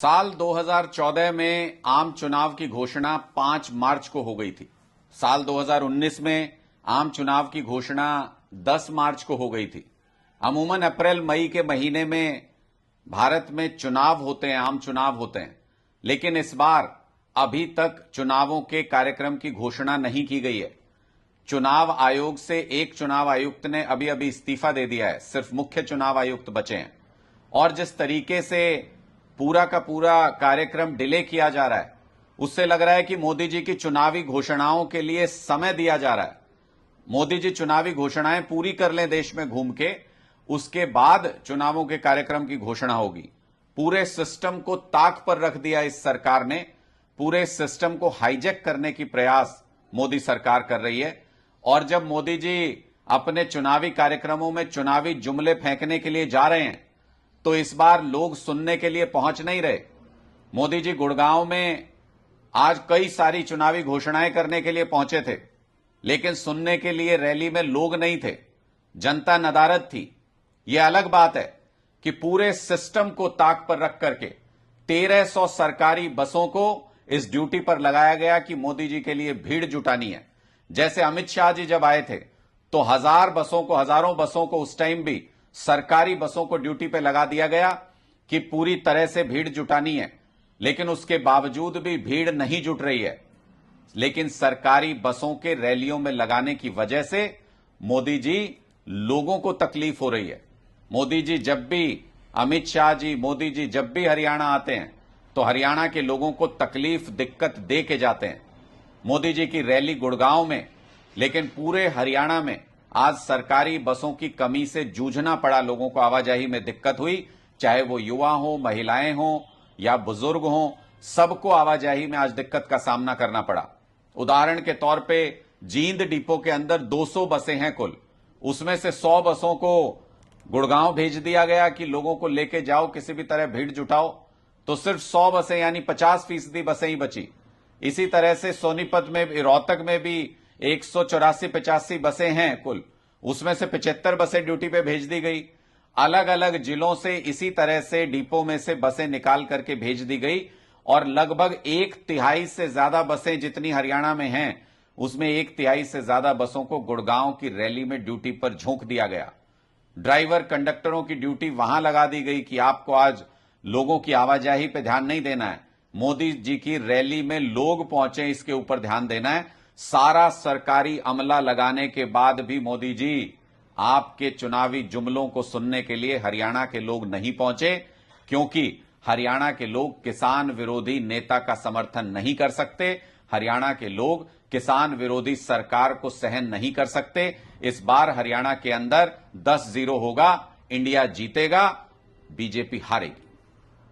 साल 2014 में आम चुनाव की घोषणा 5 मार्च को हो गई थी। साल 2019 में आम चुनाव की घोषणा 10 मार्च को हो गई थी। अमूमन अप्रैल मई के महीने में भारत में चुनाव होते हैं, आम चुनाव होते हैं, लेकिन इस बार अभी तक चुनावों के कार्यक्रम की घोषणा नहीं की गई है। चुनाव आयोग से एक चुनाव आयुक्त ने अभी अभी इस्तीफा दे दिया है, सिर्फ मुख्य चुनाव आयुक्त बचे हैं। और जिस तरीके से पूरा का पूरा कार्यक्रम डिले किया जा रहा है, उससे लग रहा है कि मोदी जी की चुनावी घोषणाओं के लिए समय दिया जा रहा है। मोदी जी चुनावी घोषणाएं पूरी कर लें देश में घूम के, उसके बाद चुनावों के कार्यक्रम की घोषणा होगी। पूरे सिस्टम को ताक पर रख दिया इस सरकार ने। पूरे सिस्टम को हाईजैक करने की प्रयास मोदी सरकार कर रही है। और जब मोदी जी अपने चुनावी कार्यक्रमों में चुनावी जुमले फेंकने के लिए जा रहे हैं, तो इस बार लोग सुनने के लिए पहुंच नहीं रहे। मोदी जी गुड़गांव में आज कई सारी चुनावी घोषणाएं करने के लिए पहुंचे थे, लेकिन सुनने के लिए रैली में लोग नहीं थे, जनता नदारद थी। यह अलग बात है कि पूरे सिस्टम को ताक पर रख करके 1300 सरकारी बसों को इस ड्यूटी पर लगाया गया कि मोदी जी के लिए भीड़ जुटानी है। जैसे अमित शाह जी जब आए थे तो हजारों बसों को उस टाइम भी सरकारी बसों को ड्यूटी पे लगा दिया गया कि पूरी तरह से भीड़ जुटानी है, लेकिन उसके बावजूद भी भीड़ नहीं जुट रही है। लेकिन सरकारी बसों के रैलियों में लगाने की वजह से मोदी जी लोगों को तकलीफ हो रही है। मोदी जी जब भी अमित शाह जी, मोदी जी जब भी हरियाणा आते हैं तो हरियाणा के लोगों को तकलीफ, दिक्कत दे के जाते हैं। मोदी जी की रैली गुड़गांव में, लेकिन पूरे हरियाणा में आज सरकारी बसों की कमी से जूझना पड़ा। लोगों को आवाजाही में दिक्कत हुई, चाहे वो युवा हो, महिलाएं हो या बुजुर्ग हो, सबको आवाजाही में आज दिक्कत का सामना करना पड़ा। उदाहरण के तौर पे जींद डिपो के अंदर 200 बसें हैं कुल, उसमें से 100 बसों को गुड़गांव भेज दिया गया कि लोगों को लेके जाओ, किसी भी तरह भीड़ जुटाओ, तो सिर्फ 100 बसें यानी 50% बसें ही बची। इसी तरह से सोनीपत में, रोहतक में भी 184-85 बसें हैं कुल, उसमें से 75 बसें ड्यूटी पे भेज दी गई। अलग अलग जिलों से इसी तरह से डिपो में से बसें निकाल करके भेज दी गई और लगभग 1/3 से ज्यादा बसें जितनी हरियाणा में हैं, उसमें 1/3 से ज्यादा बसों को गुड़गांव की रैली में ड्यूटी पर झोंक दिया गया। ड्राइवर कंडक्टरों की ड्यूटी वहां लगा दी गई कि आपको आज लोगों की आवाजाही पे ध्यान नहीं देना है, मोदी जी की रैली में लोग पहुंचे इसके ऊपर ध्यान देना है। सारा सरकारी अमला लगाने के बाद भी मोदी जी आपके चुनावी जुमलों को सुनने के लिए हरियाणा के लोग नहीं पहुंचे, क्योंकि हरियाणा के लोग किसान विरोधी नेता का समर्थन नहीं कर सकते। हरियाणा के लोग किसान विरोधी सरकार को सहन नहीं कर सकते। इस बार हरियाणा के अंदर 10-0 होगा, इंडिया जीतेगा, बीजेपी हारेगी।